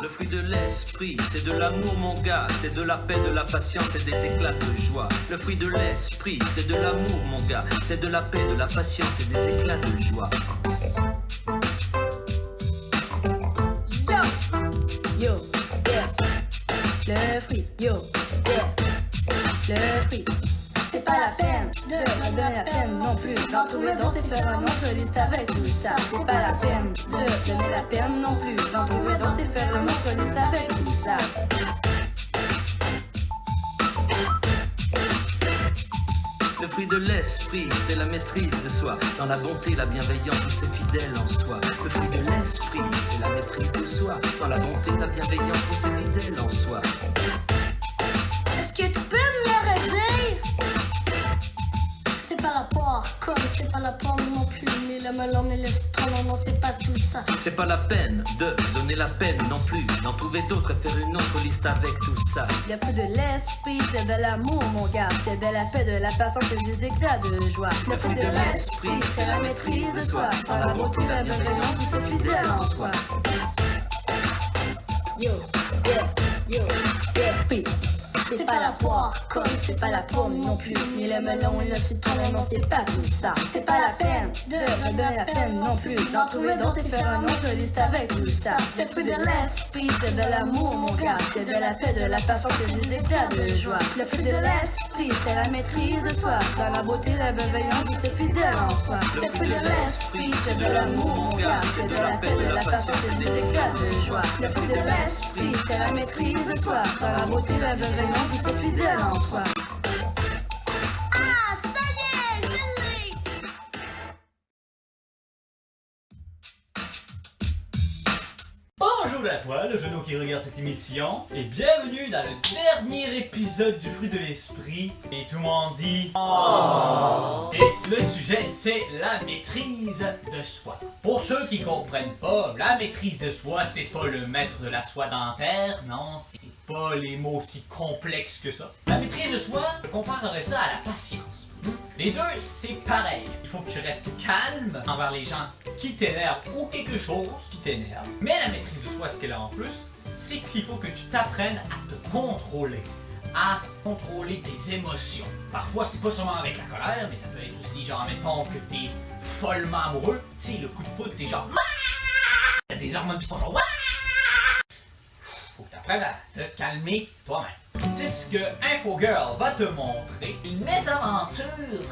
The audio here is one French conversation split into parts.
Le fruit de l'esprit, c'est de l'amour mon gars, c'est de la paix, de la patience et des éclats de joie. Le fruit de l'esprit, c'est de l'amour mon gars, c'est de la paix, de la patience et des éclats de joie. Yo, yo, yeah. Le fruit, yo, yeah. Le fruit. C'est pas la peine de donner la peine non plus d'en trouver d'autres et faire un autre liste avec tout ça. C'est pas la peine de donner la peine non plus d'en trouver d'autres et faire un autre liste avec tout ça. Le fruit de l'esprit, c'est la maîtrise de soi. Dans la bonté, la bienveillance, c'est fidèle en soi. Le fruit de l'esprit, c'est la maîtrise de soi. Dans la bonté, la bienveillance, c'est fidèle en soi. Est-ce que tu peux me le redire? C'est pas la poire, comme c'est pas la pomme non plus. Ni le melon, ni le citron, non, c'est pas tout ça. C'est pas la peine de donner la peine non plus d'en trouver d'autres et faire une autre liste avec tout ça. Le fruit de l'esprit, c'est de l'amour, mon gars. C'est de la paix, de la patience et des éclats de joie. Le fruit de l'esprit, c'est la maîtrise de soi. Dans la beauté, la bienveillance, c'est fidèle en soi. Yo, yeah, yo, yeah, oui. C'est pas la poire, comme c'est pas la pomme non plus. Ni le melon et le citron, non, c'est pas tout ça. C'est pas la peine de donner la peine non plus d'en trouver d'autres et faire un autre liste avec tout ça. Le fruit de l'esprit, c'est de l'amour, mon gars. C'est de la paix, de la patience et des éclats de joie. Le fruit de l'esprit, c'est la maîtrise de soi. Dans la beauté, la bienveillance, c'est fidèle en soi. Le fruit de l'esprit, c'est de l'amour, mon gars. C'est de la paix, de la patience et des éclats de joie. Le fruit de l'esprit, c'est la maîtrise de soi. Dans la beauté, la bienveillance, c'est fidèle en soi. Ah, ça y est, je l'ai! Bonjour à toi, le genou qui regarde cette émission, et bienvenue dans le dernier épisode du Fruit de l'Esprit. Et tout le monde dit oh. Et le sujet, c'est la maîtrise de soi. Pour ceux qui comprennent pas, la maîtrise de soi, c'est pas le maître de la soie dentaire, non, c'est pas les mots si complexes que ça. La maîtrise de soi, je comparerais ça à la patience. Les deux, c'est pareil. Il faut que tu restes calme envers les gens qui t'énervent ou quelque chose qui t'énerve. Mais la maîtrise de soi, ce qu'elle a en plus, c'est qu'il faut que tu t'apprennes à te contrôler. À contrôler tes émotions. Parfois, c'est pas seulement avec la colère, mais ça peut être aussi genre, mettons que t'es follement amoureux. Tu sais, le coup de foudre, t'es genre t'as des hormones qui sont genre faut que t'apprennes à te calmer toi-même. C'est ce que InfoGirl va te montrer. Une mésaventure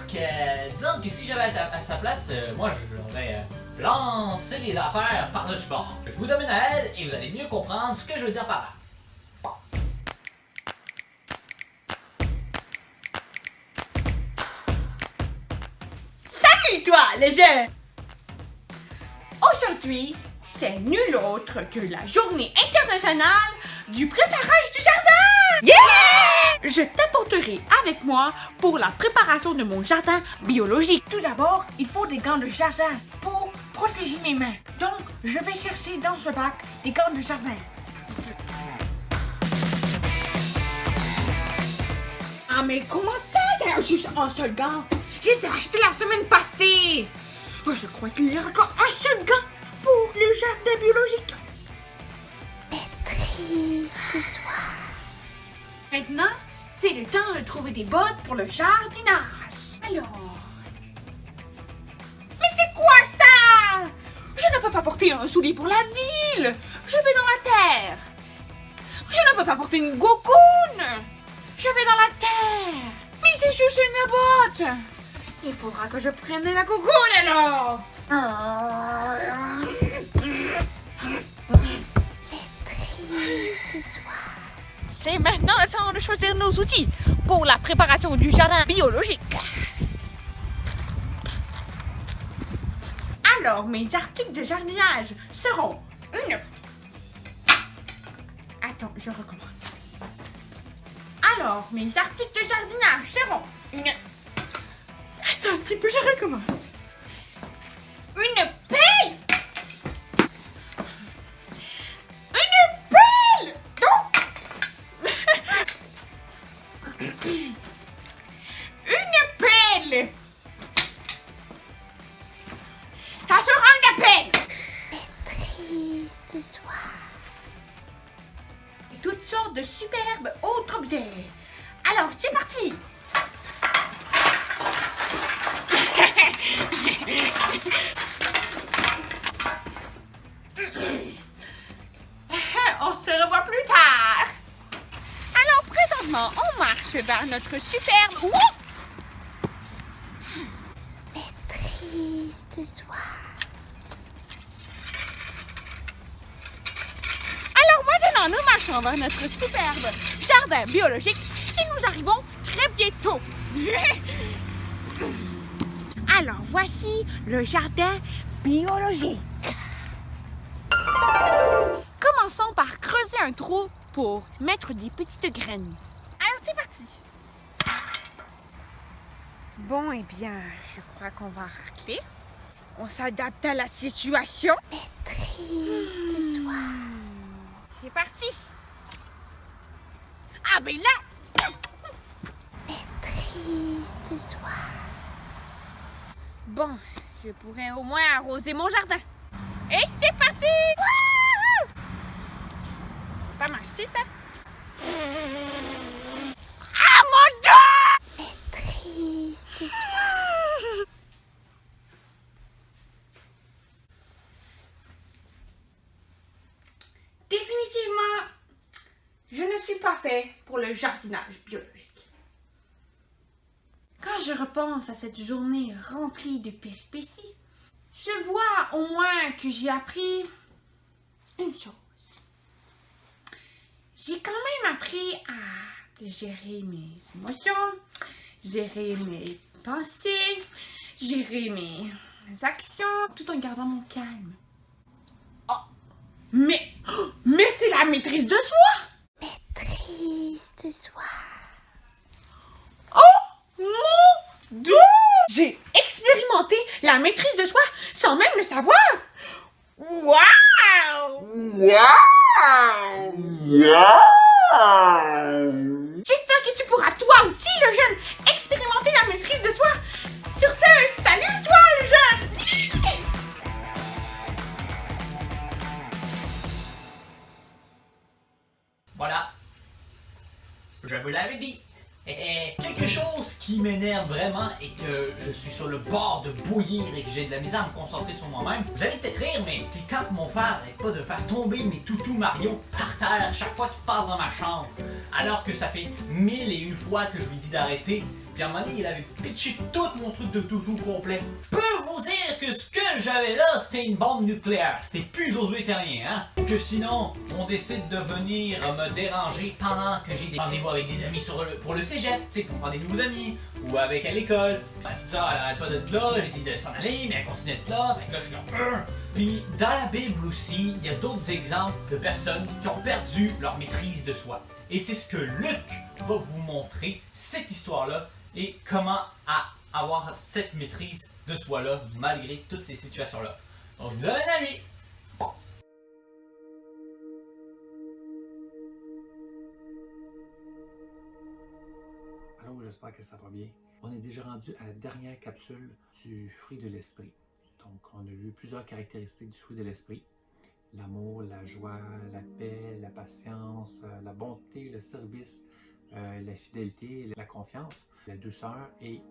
que, disons que si j'avais été à sa place, moi j'aurais lancé les affaires par-dessus bord. Je vous amène à elle et vous allez mieux comprendre ce que je veux dire par là. Salut toi, les jeunes! Aujourd'hui, c'est nul autre que la journée internationale du préparage du jardin! Yeah! Je t'apporterai avec moi pour la préparation de mon jardin biologique. Tout d'abord, il faut des gants de jardin pour protéger mes mains. Donc, je vais chercher dans ce bac des gants de jardin. Ah mais comment ça, t'as juste un seul gant? Je les ai achetés la semaine passée. Oh, je crois qu'il y a encore un seul gant pour le jardin biologique. Maîtrise de soi. Maintenant, c'est le temps de trouver des bottes pour le jardinage. Alors... Mais c'est quoi ça? Je ne peux pas porter un soulier pour la ville. Je vais dans la terre. Je ne peux pas porter une gogoune. Je vais dans la terre. Mais c'est juste une botte. Il faudra que je prenne la gogoune alors. Maîtrise de soi. C'est maintenant le temps de choisir nos outils pour la préparation du jardin biologique. Alors, mes articles de jardinage seront une... Attends, je recommence. Alors, mes articles de jardinage seront une... Attends un petit peu, je recommence. Une pelle! Une pelle! Une pelle! Ça sera une pelle! Maîtrise de soi. toutes sortes de superbes autres objets. Alors, c'est parti! On se revoit plus tard. Alors, présentement, on marche vers notre superbe... Ouh! Maîtrise de soi. Alors maintenant, nous marchons vers notre superbe jardin biologique et nous arrivons très bientôt. Alors, voici le jardin biologique. Commençons par creuser un trou pour mettre des petites graines. Alors, c'est parti. Bon, eh bien, je crois qu'on va racler. On s'adapte à la situation. Maîtrise de soi. C'est parti. Ah, ben là, Maîtrise de soi. bon, je pourrais au moins arroser mon jardin. Et c'est parti! Wouhou! Pas marché, ça? Ah, mon Dieu! Maîtrise de soi. Définitivement, je ne suis pas fait pour le jardinage biologique. Quand je repense à cette journée remplie de péripéties, je vois au moins que j'ai appris une chose. J'ai quand même appris à gérer mes émotions, gérer mes pensées, gérer mes actions, tout en gardant mon calme. Oh, mais c'est la maîtrise de soi! Maîtrise de soi. Oh mon Dieu! J'ai expérimenté la maîtrise de soi sans même le savoir! Waouh! J'espère que tu pourras toi aussi, le jeune, expérimenter la maîtrise de soi. Sur ce, salut toi, le jeune! Voilà. Je vous l'avais dit. Quelque chose qui m'énerve vraiment et que je suis sur le bord de bouillir et que j'ai de la misère à me concentrer sur moi-même. Vous allez peut-être rire, mais c'est quand mon frère n'arrête pas de faire tomber mes toutous Mario par terre chaque fois qu'il passe dans ma chambre. Alors que ça fait 1001 fois que je lui dis d'arrêter. Puis à un moment donné, il avait pitché tout mon truc de toutou complet. Je peux vous dire que ce que j'avais là, c'était une bombe nucléaire. C'était plus Josué Terrien, hein? Que sinon, on décide de venir me déranger pendant que j'ai des rendez-vous avec des amis pour le cégep, tu sais, pour prendre des nouveaux amis, ou avec à l'école. Ma petite soeur, elle arrête pas d'être là, j'ai dit de s'en aller, mais elle continue d'être là, fait que là, je suis comme... Puis, dans la Bible aussi, il y a d'autres exemples de personnes qui ont perdu leur maîtrise de soi. Et c'est ce que Luc va vous montrer, cette histoire-là, et comment avoir cette maîtrise de soi-là, malgré toutes ces situations-là. Donc, je vous amène à lui. Allô, j'espère que ça va bien. On est déjà rendu à la dernière capsule du fruit de l'esprit. Donc, on a vu plusieurs caractéristiques du fruit de l'esprit. L'amour, la joie, la paix, la patience, la bonté, le service, la fidélité, la confiance, la douceur. Et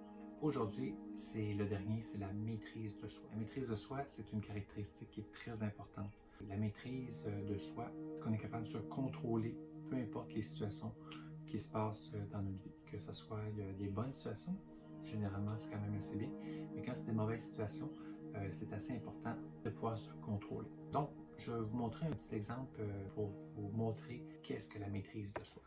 aujourd'hui, c'est le dernier, c'est la maîtrise de soi. La maîtrise de soi, c'est une caractéristique qui est très importante. La maîtrise de soi, c'est qu'on est capable de se contrôler, peu importe les situations qui se passent dans notre vie. Que ce soit il y a des bonnes situations, généralement c'est quand même assez bien, mais quand c'est des mauvaises situations, c'est assez important de pouvoir se contrôler. Donc, je vais vous montrer un petit exemple pour vous montrer qu'est-ce que la maîtrise de soi.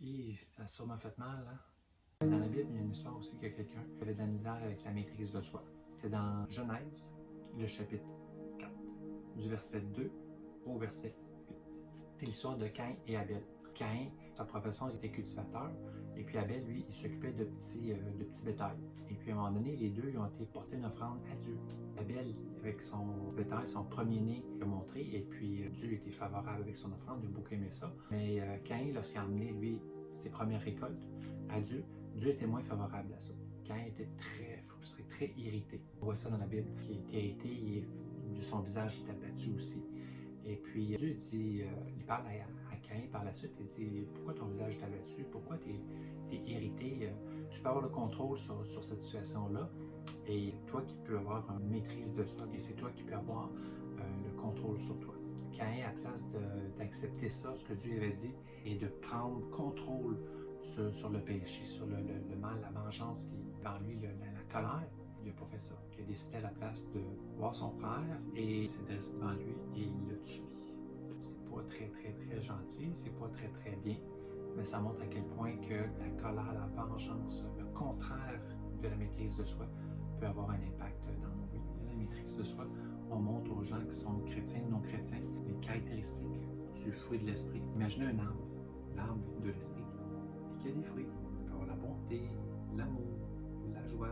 Et ça a sûrement fait mal, hein? Dans la Bible, il y a une histoire aussi qu'il y a quelqu'un qui avait de la misère avec la maîtrise de soi. C'est dans Genèse, le chapitre 4, du verset 2 au verset 8. C'est l'histoire de Caïn et Abel. Caïn, sa profession, il était cultivateur Et puis Abel, lui, il s'occupait de petits bétails. Et puis à un moment donné, les deux ils ont été porter une offrande à Dieu. Abel, avec son bétail, son premier-né, il a montré, et puis Dieu était favorable avec son offrande, il a beaucoup aimé ça. Mais Caïn, lorsqu'il a amené, lui, ses premières récoltes à Dieu, Dieu était moins favorable à ça. Caïn était très frustré, très irrité. On voit ça dans la Bible, qu'il était irrité, son visage est abattu aussi. Et puis Dieu dit, il parle à Caïn par la suite, il dit « Pourquoi ton visage est abattu? Pourquoi tu es irrité? Tu peux avoir le contrôle sur cette situation-là, et c'est toi qui peux avoir une maîtrise de ça, et c'est toi qui peux avoir le contrôle sur toi. » Caïn, à la place d'accepter ça, ce que Dieu avait dit, et de prendre contrôle sur le péché, sur le mal, la vengeance qui est en lui, la colère, il n'a pas fait ça. Il a décidé à la place de voir son frère et il s'est dressé devant lui et il l'a tué. C'est pas très gentil, c'est pas très bien, mais ça montre à quel point que la colère, la vengeance, le contraire de la maîtrise de soi peut avoir un impact dans nos vies. La maîtrise de soi, on montre aux gens qui sont chrétiens ou non chrétiens les caractéristiques du fruit de l'esprit. Imaginez un arbre, l'arbre de l'esprit, et qu'il y a des fruits. Il peut avoir la bonté, l'amour, la joie,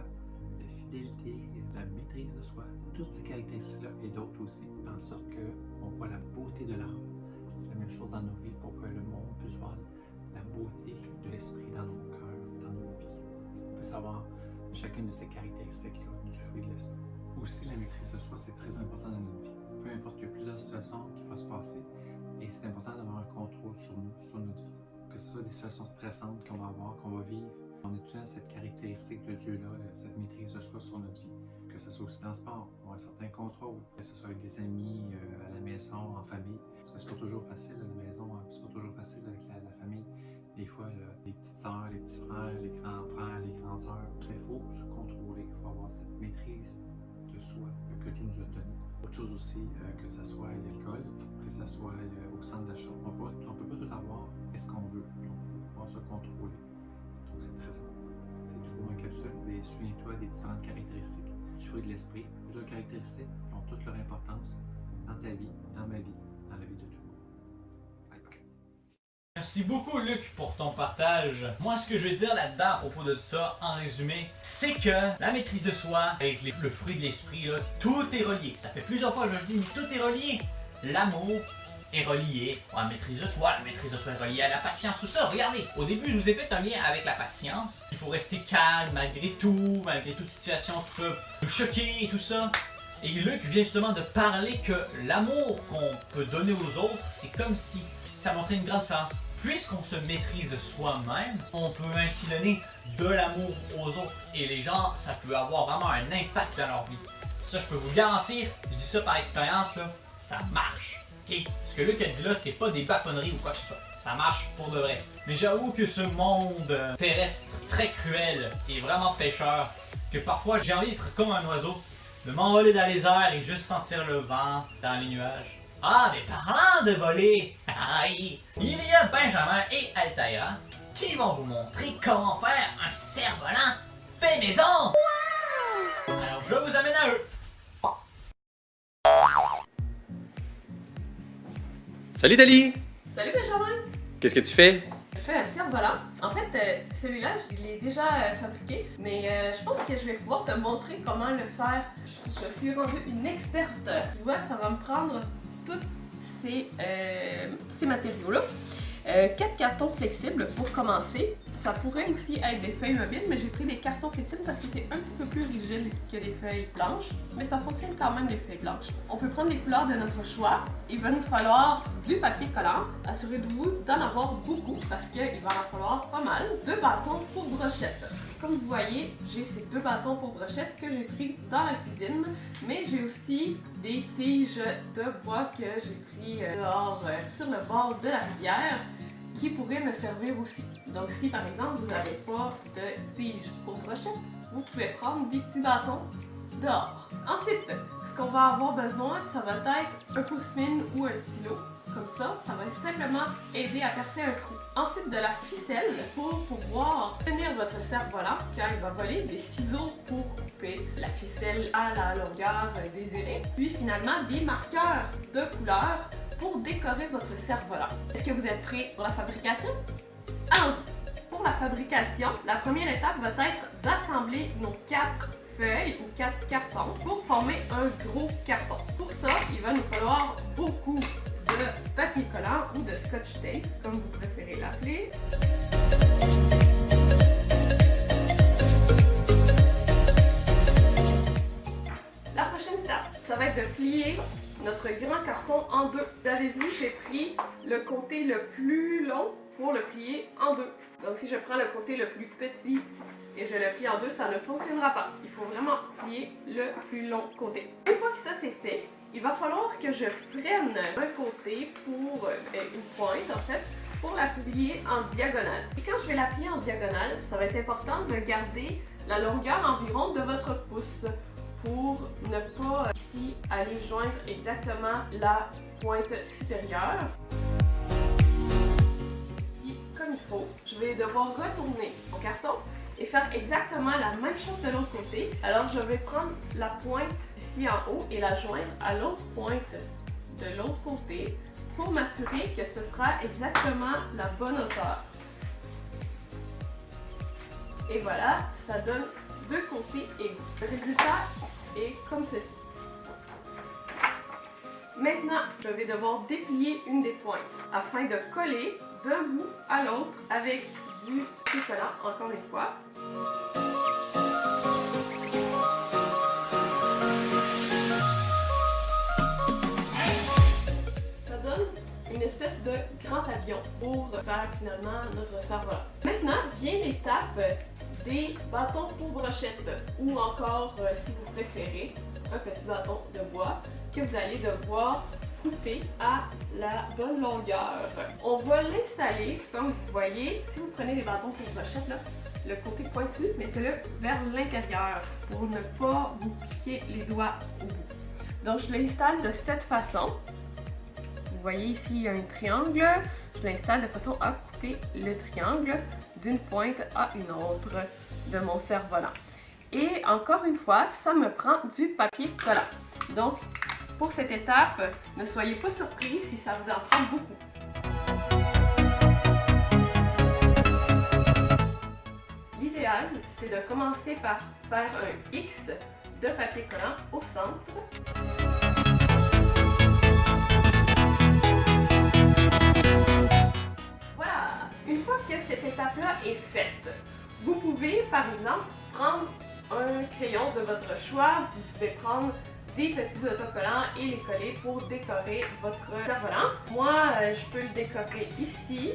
la fidélité, la maîtrise de soi. Toutes ces caractéristiques-là et d'autres aussi font en sorte qu'on voit la beauté de l'arbre. C'est la même chose dans nos vies pour que le monde puisse voir la beauté de l'esprit dans nos cœurs, dans nos vies. On peut savoir chacune de ces caractéristiques-là du fruit de l'esprit. Aussi, la maîtrise de soi, c'est très important dans notre vie. Peu importe, il y a plusieurs situations qui vont se passer et c'est important d'avoir un contrôle sur nous, sur notre vie. Que ce soit des situations stressantes qu'on va avoir, qu'on va vivre, on a tout le temps cette caractéristique de Dieu-là, cette maîtrise de soi sur notre vie. Que ce soit aussi dans le sport, on a un certain contrôle. Que ce soit avec des amis, à la maison, en famille. Parce que c'est pas toujours facile à la maison, hein, c'est pas toujours facile avec la famille. Des fois, les petites sœurs, les petits frères, les grands frères, les grandes sœurs. Il faut se contrôler, il faut avoir cette maîtrise de soi que Dieu nous a donnée. Autre chose aussi, que ce soit l'alcool, que ce soit au centre d'achat. On peut pas tout avoir, qu'est-ce qu'on veut. Donc, il faut pouvoir se contrôler. Donc, c'est très important. C'est tout pour ma capsule. Et souviens-toi des différentes caractéristiques du fruit de l'esprit. Plusieurs caractéristiques qui ont toute leur importance dans ta vie, dans ma vie, dans la vie de tout le monde. Bye bye. Merci beaucoup Luc pour ton partage. Moi ce que je vais dire là-dedans à propos de tout ça, en résumé, c'est que la maîtrise de soi, avec le fruit de l'esprit, là, tout est relié. Ça fait plusieurs fois que je le dis, mais tout est relié. L'amour est relié à la maîtrise de soi est reliée à la patience, tout ça. Regardez, au début je vous ai fait un lien avec la patience. Il faut rester calme malgré tout, malgré toutes situations qui peuvent nous choquer et tout ça. Et Luc vient justement de parler que l'amour qu'on peut donner aux autres, c'est comme si ça montrait une grande différence. Puisqu'on se maîtrise soi-même, on peut ainsi donner de l'amour aux autres. Et les gens, ça peut avoir vraiment un impact dans leur vie. Ça, je peux vous garantir, je dis ça par expérience, là, ça marche. Okay? Ce que Luc a dit là, c'est pas des baffonneries ou quoi que ce soit. Ça marche pour de vrai. Mais j'avoue que ce monde terrestre très cruel et vraiment pécheur, que parfois j'ai envie d'être comme un oiseau, de m'envoler dans les airs et juste sentir le vent dans les nuages. Ah, mais parlant de voler, il y a Benjamin et Altaïra qui vont vous montrer comment faire un cerf-volant fait maison. Alors je vous amène à eux. Salut Tali! Salut Benjamin! Qu'est-ce que tu fais? Je fais un cerf-volant. En fait, celui-là, je l'ai déjà fabriqué, mais je pense que je vais pouvoir te montrer comment le faire. Je suis rendue une experte. Tu vois, ça va me prendre tous ces matériaux-là. 4 cartons flexibles pour commencer. Ça pourrait aussi être des feuilles mobiles, mais j'ai pris des cartons flexibles parce que c'est un petit peu plus rigide que des feuilles blanches, mais ça fonctionne quand même les feuilles blanches. On peut prendre les couleurs de notre choix. Il va nous falloir du papier collant. Assurez-vous d'en avoir beaucoup parce qu'il va en falloir pas mal. 2 bâtons pour brochettes. Comme vous voyez, j'ai ces 2 bâtons pour brochettes que j'ai pris dans la cuisine, mais j'ai aussi des tiges de bois que j'ai pris dehors sur le bord de la rivière qui pourraient me servir aussi. Donc si par exemple vous n'avez pas de tiges pour brochettes, vous pouvez prendre des petits bâtons dehors. Ensuite, ce qu'on va avoir besoin, ça va être un pouce-mine ou un stylo. Comme ça va simplement aider à percer un trou. Ensuite, de la ficelle pour pouvoir tenir votre cerf-volant quand il va voler, des ciseaux pour couper la ficelle à la longueur désirée. Puis finalement, des marqueurs de couleur pour décorer votre cerf-volant. Est-ce que vous êtes prêts pour la fabrication? Allons-y! Pour pour la fabrication, la première étape va être d'assembler nos 4 feuilles ou 4 cartons pour former un gros carton. Pour ça, il va nous falloir beaucoup de papier collant ou de scotch tape, comme vous préférez l'appeler. La prochaine étape, ça va être de plier notre grand carton en deux. Vous avez vu, j'ai pris le côté le plus long pour le plier en deux. Donc si je prends le côté le plus petit et je le plie en deux, ça ne fonctionnera pas. Il faut vraiment plier le plus long côté. Une fois que ça c'est fait, il va falloir que je prenne un côté pour une pointe en fait, pour la plier en diagonale. Et quand je vais la plier en diagonale, ça va être important de garder la longueur environ de votre pouce pour ne pas ici aller joindre exactement la pointe supérieure. Et comme il faut, je vais devoir retourner mon carton et faire exactement la même chose de l'autre côté. Alors je vais prendre la pointe ici en haut et la joindre à l'autre pointe de l'autre côté pour m'assurer que ce sera exactement la bonne hauteur. Et voilà, ça donne deux côtés égaux. Le résultat est comme ceci. Maintenant, je vais devoir déplier une des pointes afin de coller d'un bout à l'autre avec du papier collant, encore une fois. Ça donne une espèce de grand avion pour faire finalement notre cerf-volant. Maintenant vient l'étape des bâtons pour brochette ou encore, si vous préférez, un petit bâton de bois que vous allez devoir couper à la bonne longueur. On va l'installer comme vous voyez. Si vous prenez des bâtons pour brochette, là, le côté pointu, mettez-le vers l'intérieur pour ne pas vous piquer les doigts au bout. Donc je l'installe de cette façon. Vous voyez ici, il y a un triangle. Je l'installe de façon à couper le triangle d'une pointe à une autre de mon cerf-volant. Et encore une fois, ça me prend du papier collant. Donc, pour cette étape, ne soyez pas surpris si ça vous en prend beaucoup. L'idéal, c'est de commencer par faire un X de papier collant au centre. Voilà! Une fois que cette étape-là est faite, vous pouvez, par exemple, prendre un crayon de votre choix. Vous pouvez prendre des petits autocollants et les coller pour décorer votre cerf-volant. Moi, je peux le décorer ici.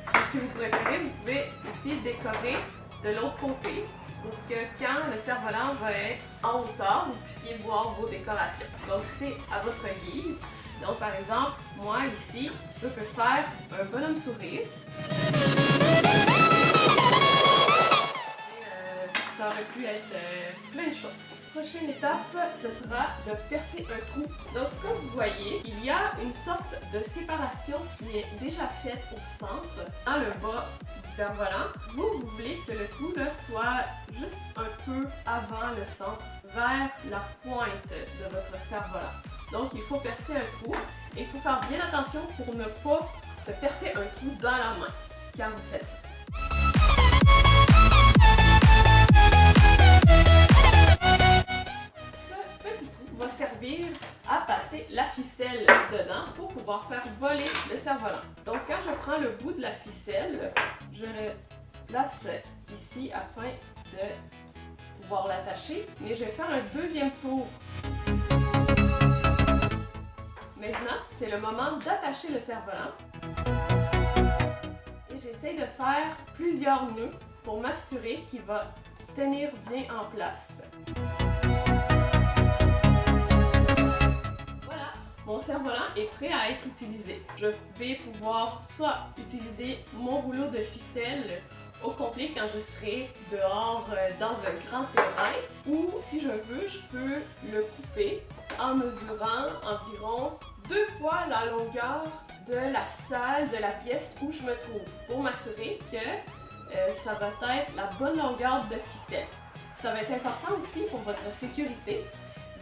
Ou si vous préférez, vous pouvez aussi décorer de l'autre côté pour que quand le cerf-volant va être en hauteur, vous puissiez voir vos décorations. Donc, c'est à votre guise. Donc, par exemple, moi, ici, je peux faire un bonhomme sourire. Ça aurait pu être plein de choses. Prochaine étape, ce sera de percer un trou. Donc, comme vous voyez, il y a une sorte de séparation qui est déjà faite au centre, dans le bas du cerf-volant. Vous voulez que le trou là, soit juste un peu avant le centre, vers la pointe de votre cerf-volant. Donc, il faut percer un trou et il faut faire bien attention pour ne pas se percer un trou dans la main quand vous faites ça. Va servir à passer la ficelle dedans pour pouvoir faire voler le cerf-volant. Donc quand je prends le bout de la ficelle, je le place ici afin de pouvoir l'attacher, mais je vais faire un deuxième tour. Maintenant, c'est le moment d'attacher le cerf-volant. Et j'essaie de faire plusieurs nœuds pour m'assurer qu'il va tenir bien en place. Mon cerf-volant est prêt à être utilisé. Je vais pouvoir soit utiliser mon rouleau de ficelle au complet quand je serai dehors dans un grand terrain, ou si je veux, je peux le couper en mesurant environ 2 fois la longueur de la salle, de la pièce où je me trouve, pour m'assurer que ça va être la bonne longueur de ficelle. Ça va être important aussi pour votre sécurité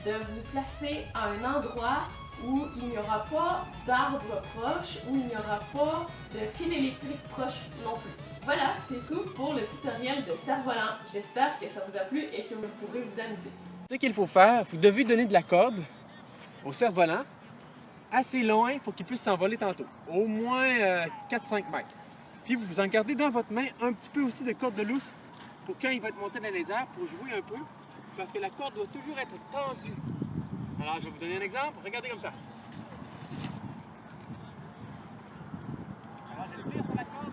de vous placer à un endroit où il n'y aura pas d'arbres proches, où il n'y aura pas de fil électrique proche non plus. Voilà, c'est tout pour le tutoriel de cerf-volant. J'espère que ça vous a plu et que vous pourrez vous amuser. Ce qu'il faut faire, vous devez donner de la corde au cerf-volant assez loin pour qu'il puisse s'envoler tantôt, au moins 4-5 mètres. Puis vous en gardez dans votre main un petit peu aussi de corde de lousse pour quand il va être monté dans les airs, pour jouer un peu, parce que la corde doit toujours être tendue. Alors, je vais vous donner un exemple. Regardez comme ça. Alors, je tire sur la corde.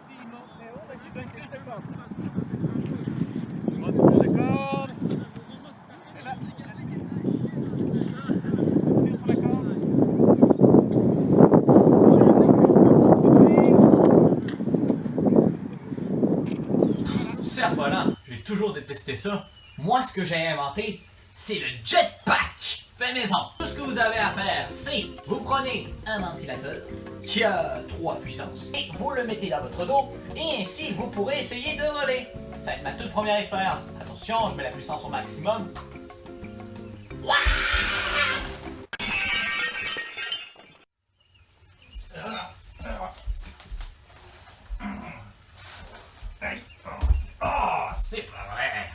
S'il monte très haut, ben, je donne plus de corde. Je monte plus de corde. Et là, je tire sur la corde. Cerf-volant, j'ai toujours détesté ça. Moi, ce que j'ai inventé, c'est le jetpack fait maison. Tout ce que vous avez à faire, c'est vous prenez un ventilateur qui a 3 puissances et vous le mettez dans votre dos et ainsi vous pourrez essayer de voler. Ça va être ma toute première expérience. Attention, je mets la puissance au maximum. Oh, c'est pas vrai.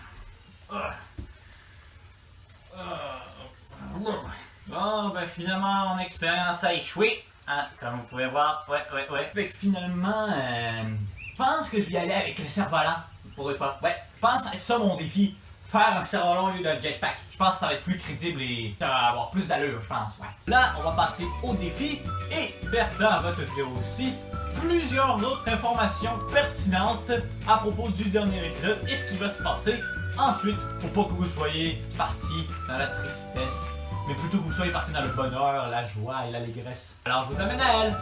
Bon, ben finalement, mon expérience a échoué. Hein, comme vous pouvez voir, ouais. Fait que finalement, je pense que je vais y aller avec le cerf-volant, pour une fois. Ouais, je pense être ça mon défi. Faire un cerf-volant au lieu d'un jetpack. Je pense que ça va être plus crédible et ça va avoir plus d'allure, je pense, ouais. Là, on va passer au défi et Bertha va te dire aussi plusieurs autres informations pertinentes à propos du dernier épisode et ce qui va se passer ensuite pour pas que vous soyez partis dans la tristesse, mais plutôt que vous soyez partis dans le bonheur, la joie et l'allégresse. Alors je vous amène à elle.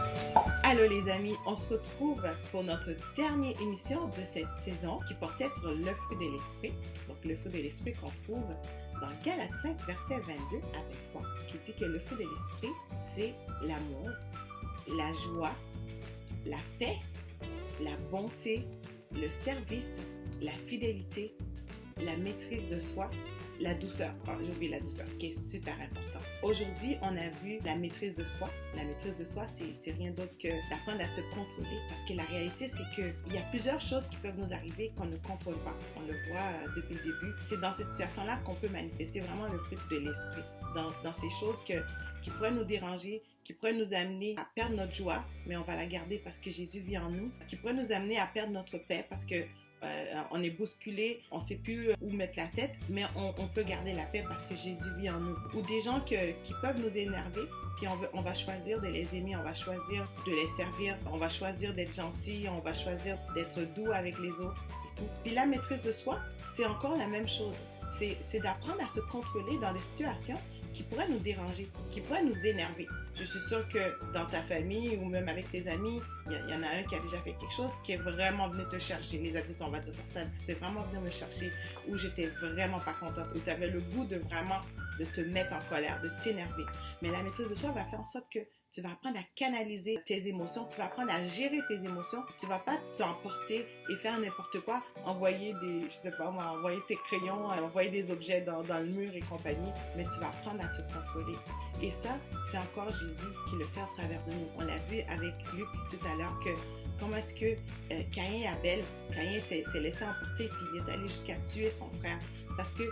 Allô les amis, on se retrouve pour notre dernière émission de cette saison qui portait sur le fruit de l'esprit. Donc le fruit de l'esprit qu'on trouve dans Galates 5, verset 22 à 23, qui dit que le fruit de l'esprit, c'est l'amour, la joie, la paix, la bonté, le service, la fidélité, la maîtrise de soi, la douceur. Oh, j'ai oublié la douceur, qui est super important. Aujourd'hui, on a vu la maîtrise de soi. La maîtrise de soi, c'est rien d'autre que d'apprendre à se contrôler. Parce que la réalité, c'est qu'il y a plusieurs choses qui peuvent nous arriver qu'on ne contrôle pas. On le voit depuis le début. C'est dans cette situation-là qu'on peut manifester vraiment le fruit de l'esprit. Dans ces choses qui pourraient nous déranger, qui pourraient nous amener à perdre notre joie, mais on va la garder parce que Jésus vit en nous, qui pourraient nous amener à perdre notre paix parce que on est bousculé, on ne sait plus où mettre la tête, mais on peut garder la paix parce que Jésus vit en nous. Ou des gens qui peuvent nous énerver, puis on va choisir de les aimer, on va choisir de les servir, on va choisir d'être gentil, on va choisir d'être doux avec les autres et tout. Puis la maîtrise de soi, c'est encore la même chose. C'est d'apprendre à se contrôler dans des situations qui pourraient nous déranger, qui pourraient nous énerver. Je suis sûre que dans ta famille ou même avec tes amis, il y en a un qui a déjà fait quelque chose qui est vraiment venu te chercher. Les adultes, on va dire ça c'est vraiment venu me chercher, où j'étais vraiment pas contente, où tu avais le goût de vraiment de te mettre en colère, de t'énerver. Mais la maîtrise de soi va faire en sorte que tu vas apprendre à canaliser tes émotions, tu vas apprendre à gérer tes émotions, tu vas pas t'emporter et faire n'importe quoi, envoyer tes crayons, envoyer des objets dans le mur et compagnie, mais tu vas apprendre à te contrôler. Et ça, c'est encore Jésus qui le fait à travers de nous. On l'a vu avec Luc tout à l'heure que comment est-ce que Caïn et Abel, Caïn s'est laissé emporter puis il est allé jusqu'à tuer son frère parce que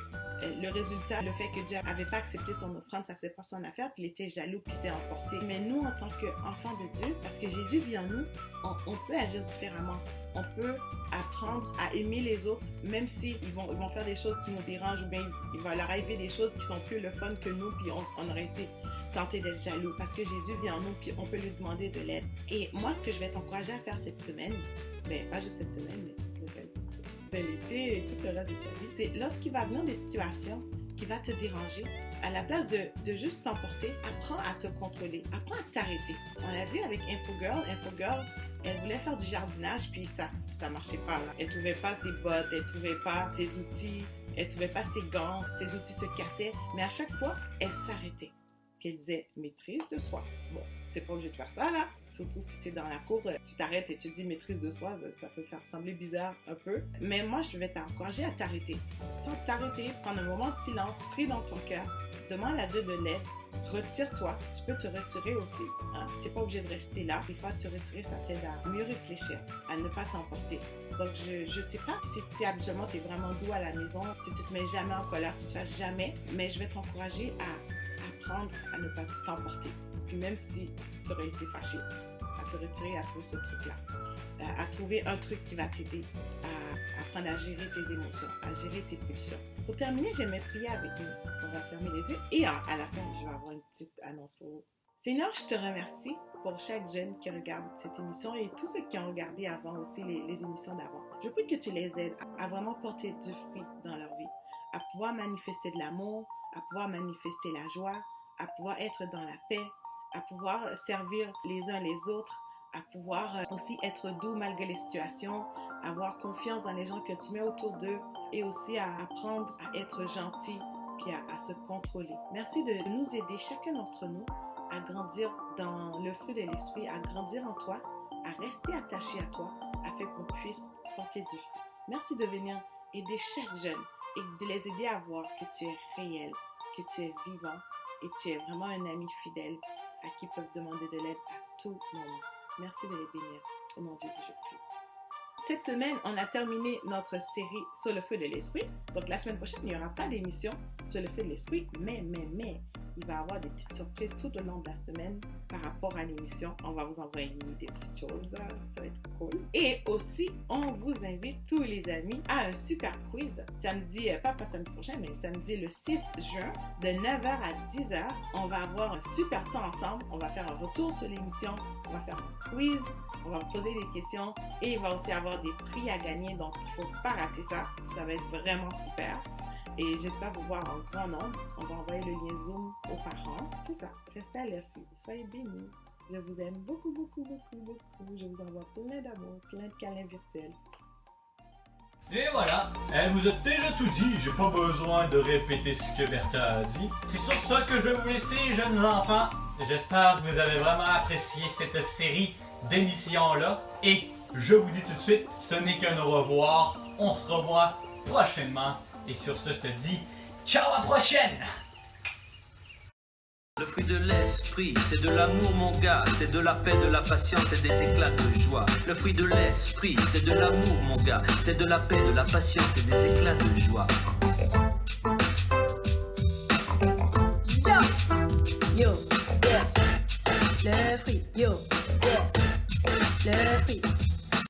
le résultat, le fait que Dieu n'avait pas accepté son offrande, ça ne faisait pas son affaire, puis il était jaloux, puis s'est emporté. Mais nous, en tant qu'enfants de Dieu, parce que Jésus vit en nous, on peut agir différemment. On peut apprendre à aimer les autres, même s'ils vont faire des choses qui nous dérangent, ou bien il va leur arriver des choses qui sont plus le fun que nous, puis on aurait été tenté d'être jaloux, parce que Jésus vit en nous, puis on peut lui demander de l'aide. Et moi, ce que je vais t'encourager à faire cette semaine, ben pas juste cette semaine, mais le reste de l'été et tout le reste de ta vie, c'est lorsqu'il va venir des situations qui vont te déranger, à la place de juste t'emporter, apprends à te contrôler, apprends à t'arrêter. On l'a vu avec Infogirl, elle voulait faire du jardinage, puis ça marchait pas. Là. Elle trouvait pas ses bottes, elle trouvait pas ses outils, elle trouvait pas ses gants, ses outils se cassaient, mais à chaque fois, elle s'arrêtait. Puis elle disait maîtrise de soi. Bon, t'es pas obligé de faire ça là, surtout si t'es dans la cour, tu t'arrêtes et tu dis maîtrise de soi, ça peut faire sembler bizarre un peu. Mais moi, je vais t'encourager à t'arrêter. T'arrêter, prendre un moment de silence, prie dans ton cœur, demande à Dieu de l'aide, retire-toi. Tu peux te retirer aussi. Hein? Tu n'es pas obligé de rester là. Des fois, te retirer, ça t'aide à mieux réfléchir, à ne pas t'emporter. Donc, je sais pas si habituellement tu es vraiment doux à la maison, si tu te mets jamais en colère, tu te fasses jamais, mais je vais t'encourager à apprendre à ne pas t'emporter. Puis même si tu aurais été fâché, à te retirer, à trouver ce truc-là. À trouver un truc qui va t'aider à apprendre à gérer tes émotions, à gérer tes pulsions. Pour terminer, j'aimerais prier avec nous. On va fermer les yeux et à la fin, je vais avoir une petite annonce pour vous. Seigneur, je te remercie pour chaque jeune qui regarde cette émission et tous ceux qui ont regardé avant aussi les émissions d'avant. Je prie que tu les aides à vraiment porter du fruit dans leur vie, à pouvoir manifester de l'amour, à pouvoir manifester la joie, à pouvoir être dans la paix, à pouvoir servir les uns les autres, à pouvoir aussi être doux malgré les situations, avoir confiance dans les gens que tu mets autour d'eux et aussi à apprendre à être gentil puis à se contrôler. Merci de nous aider, chacun d'entre nous, à grandir dans le fruit de l'esprit, à grandir en toi, à rester attaché à toi, afin qu'on puisse porter du fruit. Merci de venir aider chaque jeune et de les aider à voir que tu es réel, que tu es vivant et tu es vraiment un ami fidèle à qui peuvent demander de l'aide à tout moment. Merci de les bénir. Au nom de Jésus, je prie. Cette semaine, on a terminé notre série sur le fruit de l'esprit. Donc, la semaine prochaine, il n'y aura pas d'émission sur le fruit de l'esprit, mais, il va y avoir des petites surprises tout au long de la semaine par rapport à l'émission. On va vous envoyer des petites choses. Ça va être cool. Et aussi, on vous invite, tous les amis, à un super quiz. Samedi, pas samedi prochain, mais samedi le 6 juin, de 9h à 10h. On va avoir un super temps ensemble. On va faire un retour sur l'émission. On va faire un quiz. On va vous poser des questions. Et il va aussi avoir des prix à gagner. Donc, il ne faut pas rater ça. Ça va être vraiment super. Et j'espère vous voir en grand nombre. On va envoyer le lien Zoom aux parents. C'est ça. Restez à l'affût. Soyez bénis. Je vous aime beaucoup, beaucoup, beaucoup, beaucoup. Je vous envoie plein d'amour, plein de câlins virtuels. Et voilà, elle vous a déjà tout dit, j'ai pas besoin de répéter ce que Bertha a dit. C'est sur ça que je vais vous laisser, jeunes enfants. J'espère que vous avez vraiment apprécié cette série d'émissions-là. Et je vous dis tout de suite, ce n'est qu'un au revoir. On se revoit prochainement. Et sur ce, je te dis, ciao, à la prochaine! Le fruit de l'esprit, c'est de l'amour mon gars, c'est de la paix, de la patience et des éclats de joie. Le fruit de l'esprit, c'est de l'amour mon gars, c'est de la paix, de la patience et des éclats de joie.